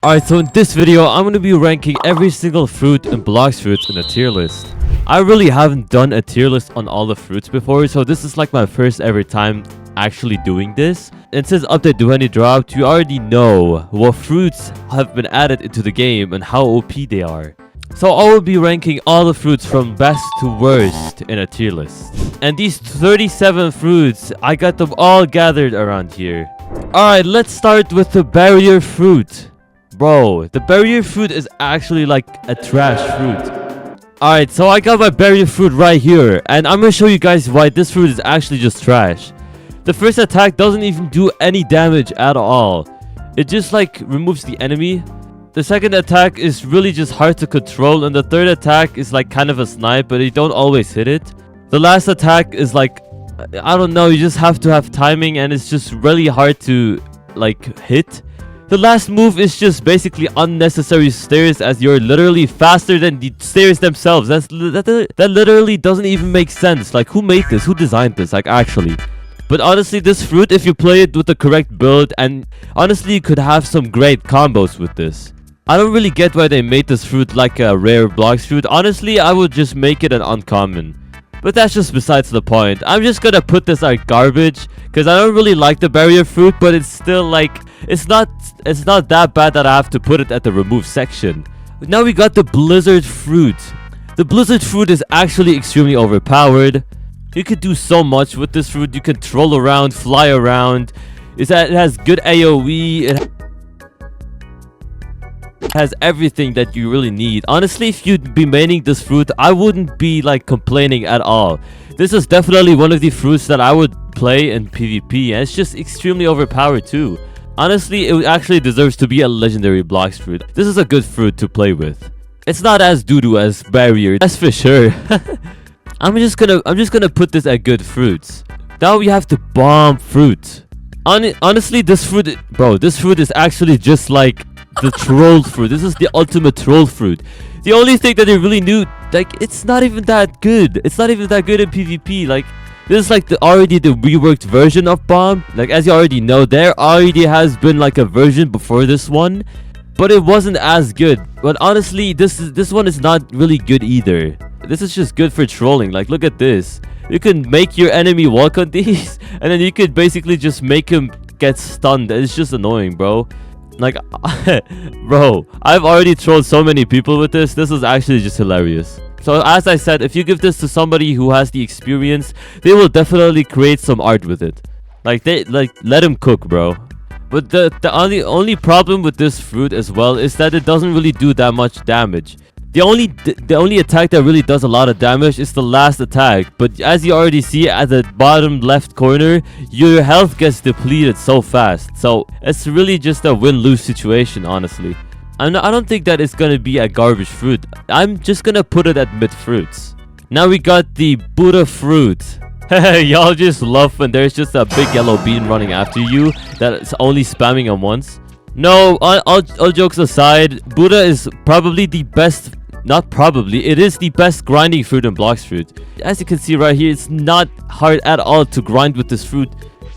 Alright, so in this video, I'm going to be ranking every single fruit in Blox Fruits in a tier list. I really haven't done a tier list on all the fruits before, so this is like my first ever time actually doing this. And since update Duhani dropped, you already know what fruits have been added into the game and how OP they are. So I will be ranking all the fruits from best to worst in a tier list. And these 37 fruits, I got them all gathered around here. Alright, let's start with the barrier fruit. Bro, the barrier fruit is actually like a trash fruit. Alright, so I got my barrier fruit right here. And I'm gonna show you guys why this fruit is actually just trash. The first attack doesn't even do any damage at all. It just like removes the enemy. The second attack is really just hard to control. And the third attack is like kind of a snipe, but you don't always hit it. The last attack is like, I don't know, you just have to have timing. And it's just really hard to like hit. The last move is just basically unnecessary stairs, as you're literally faster than the stairs themselves. That literally doesn't even make sense. Like, who made this? Who designed this? Like, actually. But honestly, this fruit, if you play it with the correct build, and honestly, you could have some great combos with this. I don't really get why they made this fruit like a rare Blox fruit. Honestly, I would just make it an uncommon. But that's just besides the point. I'm just gonna put this like garbage, because I don't really like the barrier fruit, but it's still like, it's not that bad that I have to put it at the remove section. Now we got the blizzard fruit. The blizzard fruit is actually extremely overpowered. You could do so much with this fruit. You can troll around, fly around. It has good AoE. It has everything that you really need. Honestly, if you'd be maining this fruit, I wouldn't be like complaining at all. This is definitely one of the fruits that I would play in PvP, and it's just extremely overpowered too. Honestly, it actually deserves to be a legendary Blox fruit. This is a good fruit to play with. It's not as doo-doo as barrier, that's for sure. I'm just gonna put this at good fruits. Now we have the bomb fruit. Honestly, this fruit, bro, this fruit is actually just like the troll fruit. This is the ultimate troll fruit. The only thing that they really knew, like, it's not even that good. It's not even that good in PvP. Like, this is like already the reworked version of bomb. Like, as you already know, there already has been like a version before this one, but it wasn't as good. But honestly, this one is not really good either. This is just good for trolling. Like, look at this. You can make your enemy walk on these, and then you could basically just make him get stunned. It's just annoying, bro. Like, bro, I've already trolled so many people with this. This is actually just hilarious. So as I said, if you give this to somebody who has the experience, they will definitely create some art with it. Like, let him cook, bro. But the only problem with this fruit as well is that it doesn't really do that much damage. The only attack that really does a lot of damage is the last attack. But as you already see at the bottom left corner, your health gets depleted so fast. So it's really just a win-lose situation, honestly. I don't think that it's gonna be a garbage fruit. I'm just gonna put it at mid fruits. Now we got the Buddha fruit. Y'all just love when there's just a big yellow bean running after you that's only spamming on once. No, all jokes aside, Buddha is probably the best. Not probably, it is the best grinding fruit in Blox Fruit. As you can see right here, it's not hard at all to grind with this fruit.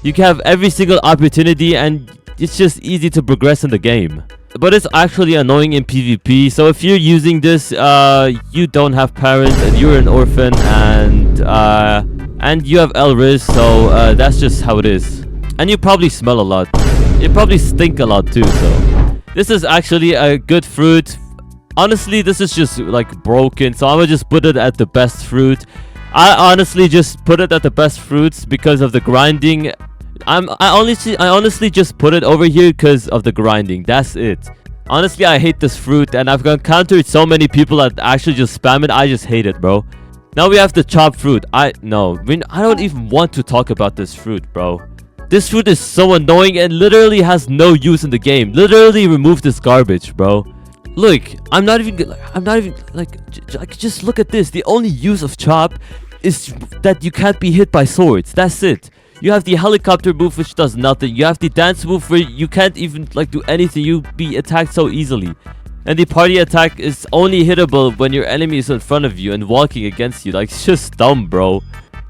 You can have every single opportunity, and it's just easy to progress in the game. But it's actually annoying in PvP. So if you're using this, you don't have parents and you're an orphan, and you have Elris, so that's just how it is. And you probably smell a lot. You probably stink a lot too. So this is actually a good fruit. Honestly, this is just like broken, so I'm gonna just put it at the best fruit. I honestly just put it at the best fruits because of the grinding. I honestly just put it over here because of the grinding. That's it. Honestly, I hate this fruit, and I've encountered so many people that actually just spam it. I just hate it, bro. Now we have the chopped fruit. I don't even want to talk about this fruit, bro. This fruit is so annoying and literally has no use in the game. Literally remove this garbage, bro. Look, I'm not even like, just look at this. The only use of chop is that you can't be hit by swords. That's it. You have the helicopter move, which does nothing. You have the dance move where you can't even like do anything. You'll be attacked so easily. And the party attack is only hittable when your enemy is in front of you and walking against you. Like, it's just dumb, bro.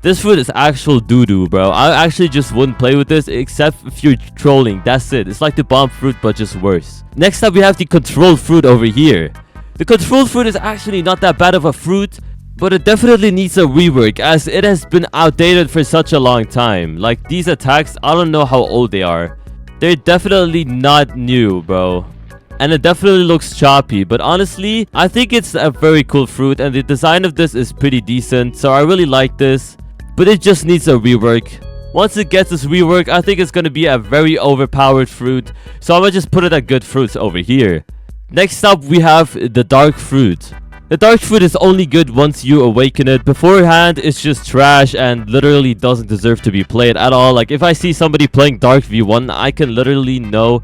This fruit is actual doo-doo, bro. I actually just wouldn't play with this except if you're trolling. That's it. It's like the bomb fruit, but just worse. Next up, we have the control fruit over here. The control fruit is actually not that bad of a fruit, but it definitely needs a rework as it has been outdated for such a long time. Like these attacks, I don't know how old they are. They're definitely not new, bro. And it definitely looks choppy, but honestly, I think it's a very cool fruit and the design of this is pretty decent, so I really like this. But it just needs a rework. Once it gets this rework, I think it's gonna be a very overpowered fruit, so I'm gonna just put it at good fruits over here. Next up, we have the dark fruit. The dark fruit is only good once you awaken it. Beforehand, it's just trash and literally doesn't deserve to be played at all. Like if I see somebody playing dark v1, I can literally know.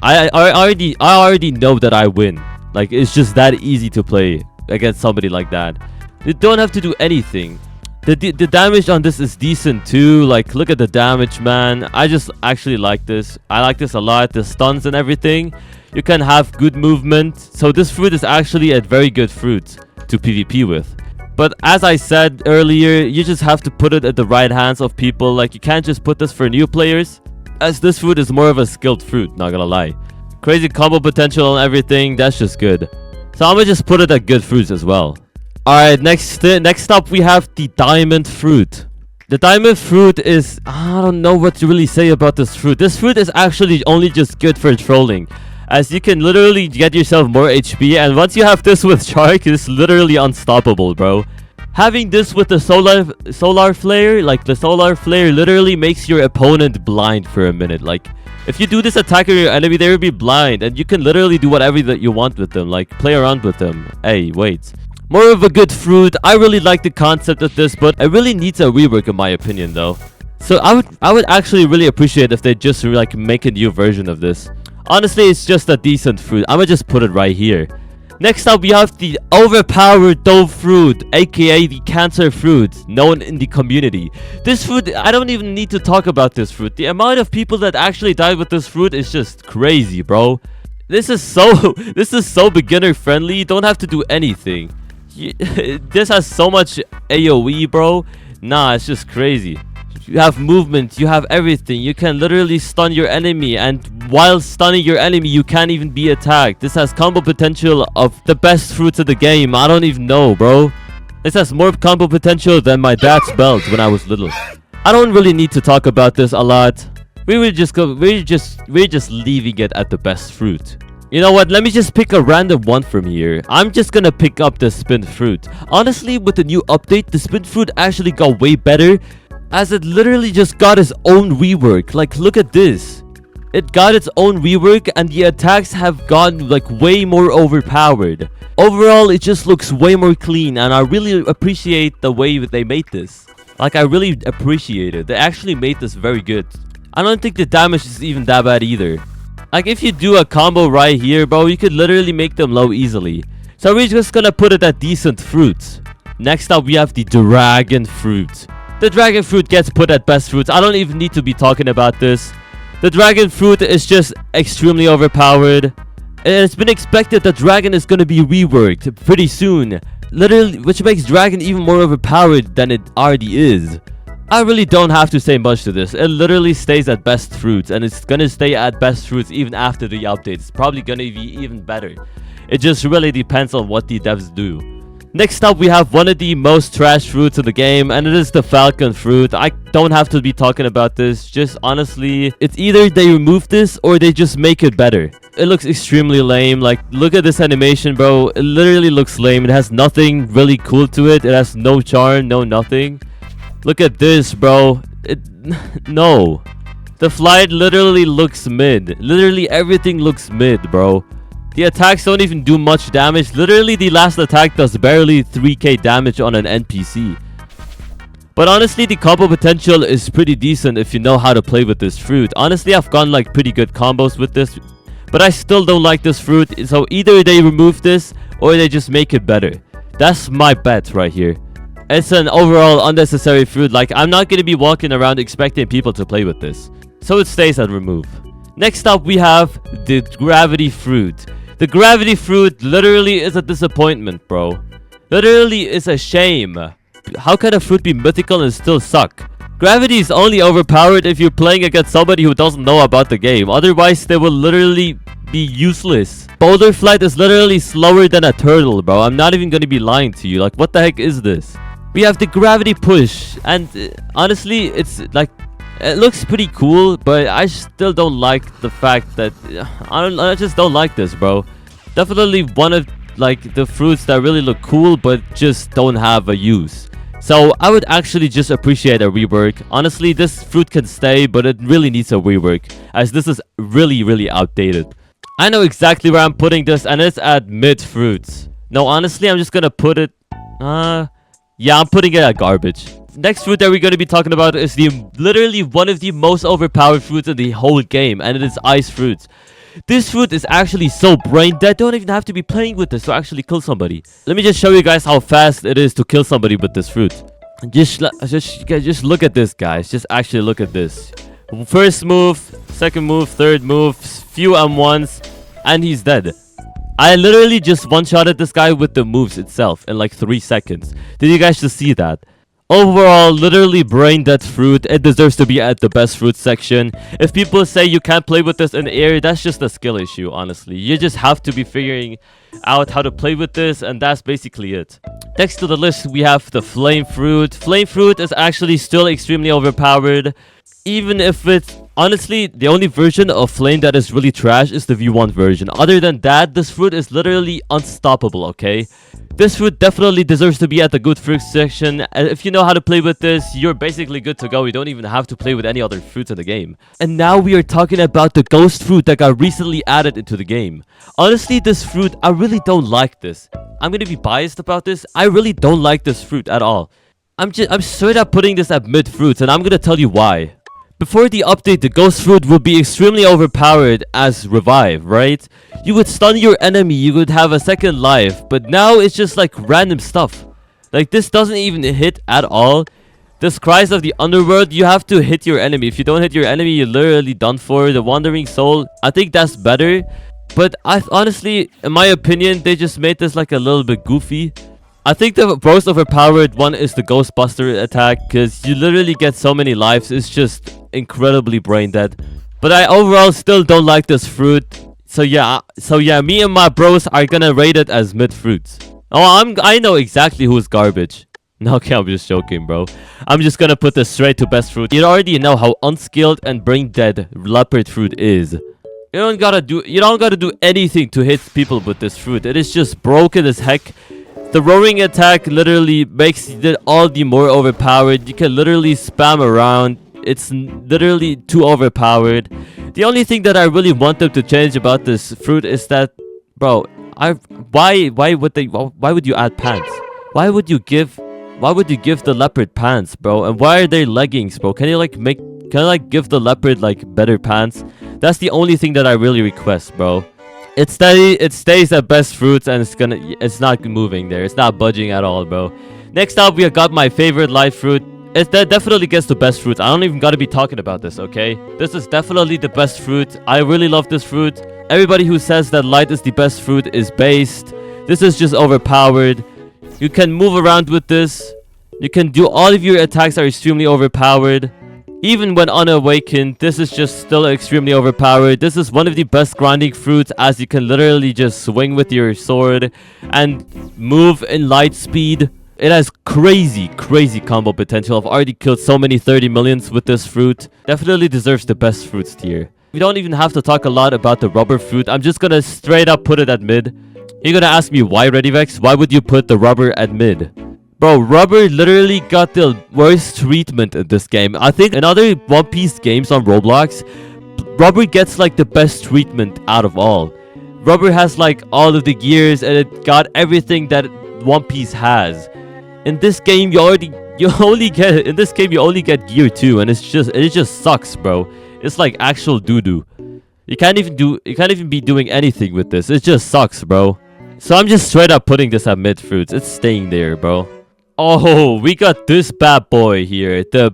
I already know that I win. Like it's just that easy to play against somebody like that. You don't have to do anything. The damage on this is decent too. Like look at the damage, man. I just actually like this. I like this a lot. The stuns and everything. You can have good movement. So this fruit is actually a very good fruit to PvP with. But as I said earlier, you just have to put it at the right hands of people. Like you can't just put this for new players, as this fruit is more of a skilled fruit, not gonna lie. Crazy combo potential and everything, that's just good. So I'm gonna just put it at good fruits as well. Alright, next up we have the diamond fruit. The diamond fruit is, I don't know what to really say about this fruit. This fruit is actually only just good for trolling, as you can literally get yourself more HP, and once you have this with Shark, it's literally unstoppable, bro. Having this with the solar flare, like the solar flare literally makes your opponent blind for a minute. Like if you do this attack on your enemy, they will be blind, and you can literally do whatever that you want with them, like play around with them. Hey, wait. More of a good fruit. I really like the concept of this, but it really needs a rework in my opinion though. So I would actually really appreciate if they just like make a new version of this. Honestly, it's just a decent fruit. I'm gonna just put it right here. Next up, we have the overpowered dove fruit, aka the cancer fruit, known in the community. This fruit, I don't even need to talk about this fruit. The amount of people that actually died with this fruit is just crazy, bro. This is so beginner friendly. You don't have to do anything. This has so much AoE, bro. Nah, it's just crazy. You have movement, you have everything. You can literally stun your enemy, and while stunning your enemy, you can't even be attacked. This has combo potential of the best fruits of the game. I don't even know, bro. This has more combo potential than my dad's belt when I was little. I don't really need to talk about this a lot. We're just leaving it at the best fruit. You know what, let me just pick a random one from here. I'm just gonna pick up the spin fruit. Honestly, with the new update, the spin fruit actually got way better, as it literally just got its own rework. Like look at this. It got its own rework and the attacks have gone like way more overpowered. Overall, it just looks way more clean, and I really appreciate the way that they made this. Like I really appreciate it. They actually made this very good. I don't think the damage is even that bad either. Like if you do a combo right here, bro, you could literally make them low easily. So we're just gonna put it at decent fruits. Next up, we have the dragon fruit. The dragon fruit gets put at best fruits. I don't even need to be talking about this. The dragon fruit is just extremely overpowered. And it's been expected that dragon is gonna be reworked pretty soon. Literally, which makes dragon even more overpowered than it already is. I really don't have to say much to this. It literally stays at best fruits, and it's gonna stay at best fruits even after the update. It's probably gonna be even better. It just really depends on what the devs do. Next up, we have one of the most trash fruits in the game, and it is the Falcon fruit. I don't have to be talking about this. Just honestly, it's either they remove this or they just make it better. It looks extremely lame. Like, look at this animation, bro. It literally looks lame. It has nothing really cool to it. It has no charm, no nothing. Look at this, bro. No. The flight literally looks mid. Literally everything looks mid, bro. The attacks don't even do much damage. Literally the last attack does barely 3k damage on an NPC. But honestly, the combo potential is pretty decent if you know how to play with this fruit. Honestly, I've gone like pretty good combos with this, but I still don't like this fruit. So either they remove this or they just make it better. That's my bet right here. It's an overall unnecessary fruit. Like, I'm not going to be walking around expecting people to play with this. So it stays at remove. Next up, we have the gravity fruit. The gravity fruit literally is a disappointment, bro. Literally is a shame. how can a fruit be mythical and still suck? Gravity is only overpowered if you're playing against somebody who doesn't know about the game. Otherwise, they will literally be useless. Boulder flight is literally slower than a turtle, bro. I'm not even gonna be lying to you. Like, what the heck is this? We have the gravity push, and honestly, it's like, it looks pretty cool, but I still don't like the fact that I just don't like this, bro. Definitely one of like the fruits that really look cool, but just don't have a use. So I would actually just appreciate a rework. Honestly, this fruit can stay, but it really needs a rework, as this is really outdated. I know exactly where I'm putting this, and it's at mid fruits. No, honestly, I'm just gonna put it yeah, I'm putting it at garbage. Next fruit that we're going to be talking about is literally one of the most overpowered fruits in the whole game, and it is ice fruits. This fruit is actually so brain dead. Don't even have to be playing with this to actually kill somebody. Let me just show you guys how fast it is to kill somebody with this fruit. Just look at this, guys. Just actually look at this. First move, second move, third move, few M1s, and he's dead. I literally just one-shotted this guy with the moves itself in like 3 seconds. Did you guys just see that? Overall, literally brain dead fruit. It deserves to be at the best fruit section. If people say you can't play with this in the air, that's just a skill issue, honestly. You just have to be figuring out how to play with this, and that's basically it. Next to the list, we have the flame fruit. Flame fruit is actually still extremely overpowered. Even if it's honestly the only version of flame that is really trash is the V1 version. Other than that, this fruit is literally unstoppable, okay? This fruit definitely deserves to be at the good fruit section. And if you know how to play with this, you're basically good to go. You don't even have to play with any other fruits in the game. And now we are talking about the ghost fruit that got recently added into the game. Honestly, this fruit, I really don't like this. I'm gonna be biased about this. I really don't like this fruit at all. I'm straight up putting this at mid fruits, and I'm gonna tell you why. Before the update, the ghost fruit would be extremely overpowered as revive, right? You would stun your enemy, you would have a second life, but now it's just like random stuff. Like, this doesn't even hit at all. This Cries of the Underworld, you have to hit your enemy. If you don't hit your enemy, you're literally done for. The Wandering Soul, I think that's better. But honestly, in my opinion, they just made this like a little bit goofy. I think the most overpowered one is the Ghostbuster attack, because you literally get so many lives. It's just incredibly brain dead. But I overall still don't like this fruit. So yeah, me and my bros are gonna rate it as mid fruits. Oh, I know exactly who's garbage. No, okay, I'm just joking, bro. I'm just gonna put this straight to best fruit. You already know how unskilled and brain dead Leopard Fruit is. You don't gotta do anything to hit people with this fruit. It is just broken as heck. The roaring attack literally makes it all the more overpowered. You can literally spam around. It's literally too overpowered. The only thing that I really want them to change about this fruit is that, bro, why would you add pants? Why would you give the leopard pants, bro? And why are they leggings, bro? Can you give the leopard like better pants? That's the only thing that I really request, bro. It stays at best fruits, and it's not moving there. It's not budging at all, bro. Next up, we have got my favorite light fruit. That definitely gets the best fruit. I don't even gotta be talking about this, okay? This is definitely the best fruit. I really love this fruit. Everybody who says that light is the best fruit is based. This is just overpowered. You can move around with this. You can do all of your attacks are extremely overpowered. Even when unawakened, this is just still extremely overpowered. This is one of the best grinding fruits, as you can literally just swing with your sword and move in light speed. It has crazy combo potential. I've already killed so many 30 millions with this fruit. Definitely deserves the best fruits tier. We don't even have to talk a lot about the rubber fruit. I'm just gonna straight up put it at mid. You're gonna ask me why, Readyvex? Why would you put the rubber at mid? Bro, rubber literally got the worst treatment in this game. I think in other One Piece games on Roblox, rubber gets like the best treatment out of all. Rubber has like all of the gears, and it got everything that One Piece has. In this game, you only get gear 2, and it just sucks, bro. It's like actual doo-doo. You can't even be doing anything with this. It just sucks, bro. So I'm just straight up putting this at mid fruits. It's staying there, bro. Oh, we got this bad boy here. The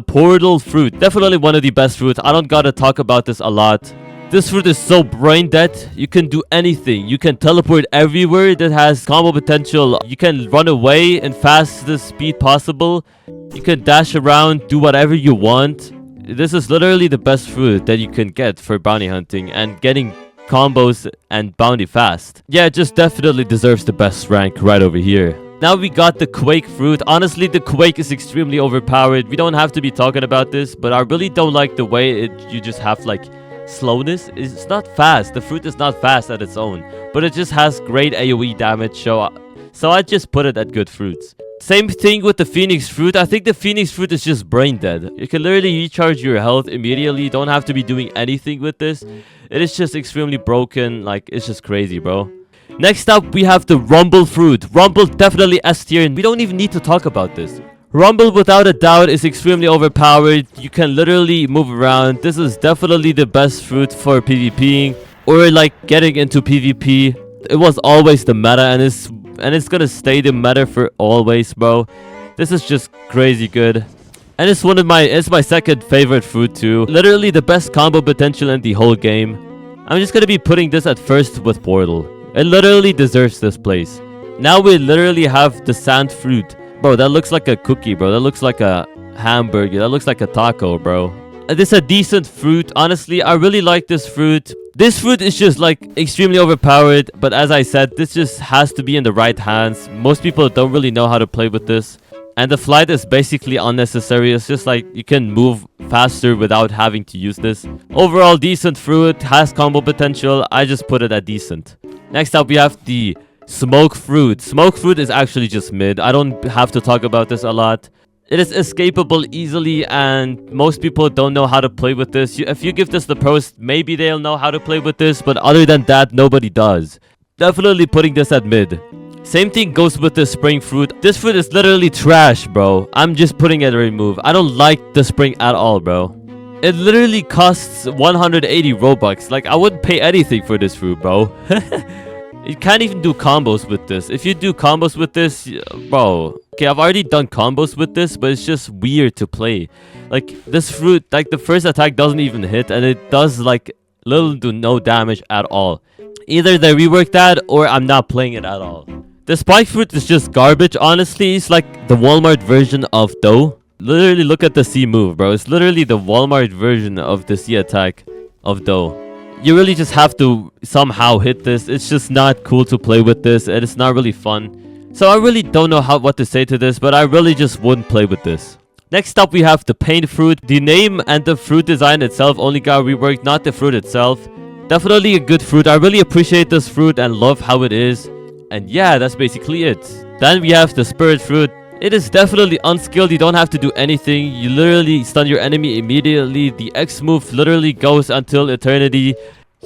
portal fruit. Definitely one of the best fruits. I don't gotta talk about this a lot. This fruit is so brain dead. You can do anything. You can teleport everywhere. That has combo potential. You can run away in fastest speed possible. You can dash around, do whatever you want. This is literally the best fruit that you can get for bounty hunting and getting combos and bounty fast. Yeah, it just definitely deserves the best rank right over here. Now we got the Quake Fruit. Honestly, the Quake is extremely overpowered. We don't have to be talking about this, but I really don't like the way you just have like slowness. It's not fast. The fruit is not fast at its own, but it just has great AoE damage, so I just put it at good fruits. Same thing with the Phoenix Fruit. I think the Phoenix Fruit is just brain dead. You can literally recharge your health immediately. You don't have to be doing anything with this. It is just extremely broken. Like, it's just crazy, bro. Next up, we have the Rumble Fruit. Rumble definitely S tier, and we don't even need to talk about this. Rumble, without a doubt, is extremely overpowered. You can literally move around. This is definitely the best fruit for PvPing or like getting into PvP. It was always the meta, and it's gonna stay the meta for always, bro. This is just crazy good. And it's my second favorite fruit too. Literally the best combo potential in the whole game. I'm just gonna be putting this at first with Portal. It literally deserves this place. Now we literally have the Sand Fruit. Bro, that looks like a cookie, bro. That looks like a hamburger. That looks like a taco, bro. This is a decent fruit. Honestly, I really like this fruit. This fruit is just like extremely overpowered. But as I said, this just has to be in the right hands. Most people don't really know how to play with this. And the flight is basically unnecessary. It's just like you can move faster without having to use this. Overall, decent fruit. Has combo potential. I just put it at decent. Next up, we have the Smoke Fruit. Smoke Fruit is actually just mid. I don't have to talk about this a lot. It is escapable easily, and most people don't know how to play with this. If you give this the pros, maybe they'll know how to play with this, but other than that, nobody does. Definitely putting this at mid. Same thing goes with the Spring Fruit. This fruit is literally trash, bro. I'm just putting it at remove. I don't like the spring at all, bro. It literally costs 180 Robux. Like, I wouldn't pay anything for this fruit, bro. You can't even do combos with this. If you do combos with this, bro. Okay, I've already done combos with this, but it's just weird to play. Like, this fruit, like, the first attack doesn't even hit, and it does, like, little to no damage at all. Either they rework that, or I'm not playing it at all. The Spike Fruit is just garbage, honestly. It's like the Walmart version of Dough. Literally, look at the C move, bro. It's literally the Walmart version of the C attack of Dough. You really just have to somehow hit this. It's just not cool to play with this, and it's not really fun. So I really don't know what to say to this, but I really just wouldn't play with this. Next up, we have the Pain Fruit. The name and the fruit design itself only got reworked, not the fruit itself. Definitely a good fruit. I really appreciate this fruit and love how it is. And yeah, that's basically it. Then we have the Spirit Fruit. It is definitely unskilled. You don't have to do anything. You literally stun your enemy immediately. The X move literally goes until eternity.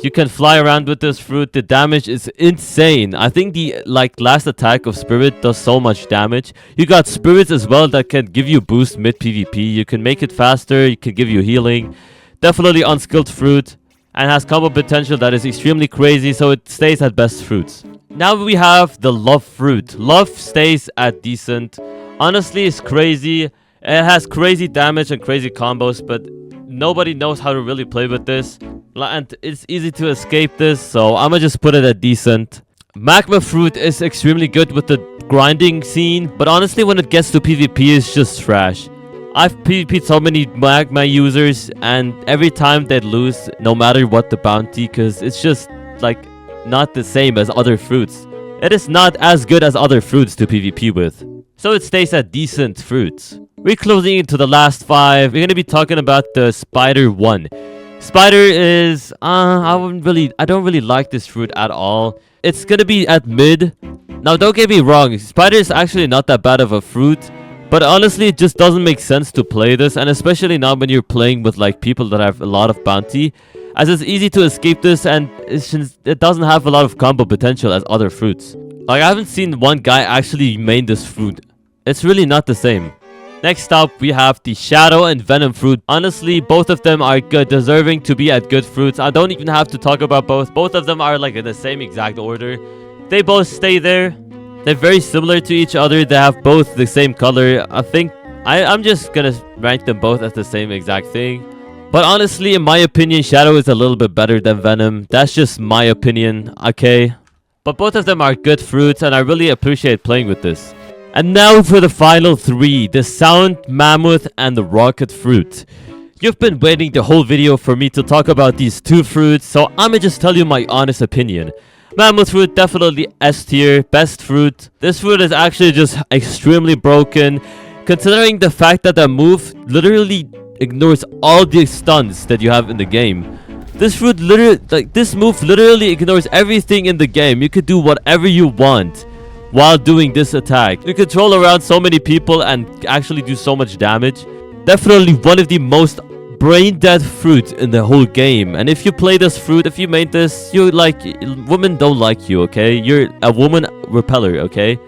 You can fly around with this fruit. The damage is insane. I think the last attack of Spirit does so much damage. You got Spirits as well that can give you boost mid PvP. You can make it faster. You can give you healing. Definitely unskilled fruit. And has combo potential that is extremely crazy. So it stays at best fruits. Now we have the Love Fruit. Love stays at decent. Honestly, it's crazy. It has crazy damage and crazy combos, but nobody knows how to really play with this. And it's easy to escape this, so I'ma just put it at decent. Magma Fruit is extremely good with the grinding scene, but honestly, when it gets to PvP, it's just trash. I've PvP'd so many Magma users, and every time they lose, no matter what the bounty, because it's just, like, not the same as other fruits. It is not as good as other fruits to PvP with. So it stays at decent fruits. We're closing into the last 5. We're going to be talking about the Spider 1. Spider is... I don't really like this fruit at all. It's going to be at mid. Now, don't get me wrong. Spider is actually not that bad of a fruit. But honestly, it just doesn't make sense to play this. And especially not when you're playing with like people that have a lot of bounty. As it's easy to escape this, and it doesn't have a lot of combo potential as other fruits. Like, I haven't seen one guy actually main this fruit. It's really not the same. Next up, we have the Shadow and Venom Fruit. Honestly, both of them are good, deserving to be at good fruits. I don't even have to talk about both. Both of them are like in the same exact order. They both stay there. They're very similar to each other. They have both the same color. I think I'm just gonna rank them both as the same exact thing. But honestly, in my opinion, Shadow is a little bit better than Venom. That's just my opinion, okay? But both of them are good fruits, and I really appreciate playing with this. And now for the final three, the Sound, Mammoth, and the Rocket Fruit. You've been waiting the whole video for me to talk about these two fruits, so I'ma just tell you my honest opinion. Mammoth fruit, definitely S tier, best fruit. This fruit is actually just extremely broken, considering the fact that the move literally ignores all the stuns that you have in the game. This fruit this move literally ignores everything in the game. You could do whatever you want while doing this attack. You control around so many people and actually do so much damage. Definitely one of the most brain dead fruit in the whole game. And if you play this fruit, if you made this, women don't like you, okay? You're a woman repeller, okay?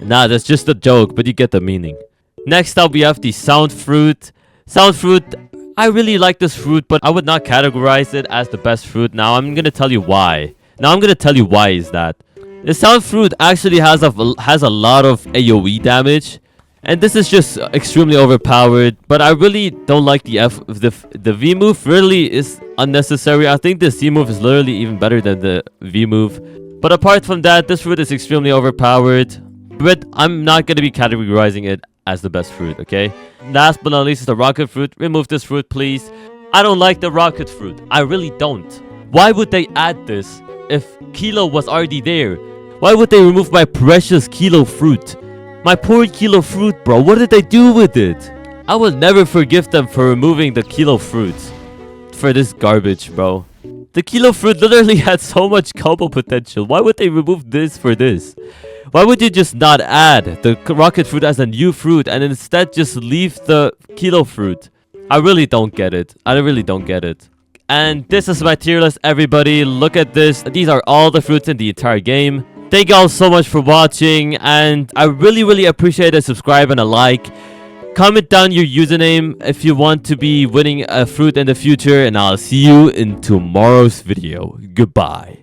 Nah, that's just a joke, but you get the meaning. Next up, we have the Sound Fruit. Sound Fruit, I really like this fruit, but I would not categorize it as the best fruit. Now, I'm gonna tell you why. Is that the Sound Fruit actually has a lot of AoE damage. And this is just extremely overpowered, but I really don't like the V move. Really is unnecessary. I think the C move is literally even better than the V move. But apart from that, this fruit is extremely overpowered. But I'm not going to be categorizing it as the best fruit, okay? Last but not least is the Rocket Fruit. Remove this fruit, please. I don't like the Rocket Fruit. I really don't. Why would they add this if Kilo was already there? Why would they remove my precious Kilo fruit? My poor Kilo fruit, bro. What did they do with it? I will never forgive them for removing the Kilo fruits. For this garbage, bro. The Kilo fruit literally had so much combo potential. Why would they remove this for this? Why would you just not add the Rocket Fruit as a new fruit and instead just leave the Kilo fruit? I really don't get it. And this is my tier list, everybody. Look at this. These are all the fruits in the entire game. Thank you all so much for watching, and I really appreciate a subscribe and a like. Comment down your username if you want to be winning a fruit in the future, and I'll see you in tomorrow's video. Goodbye.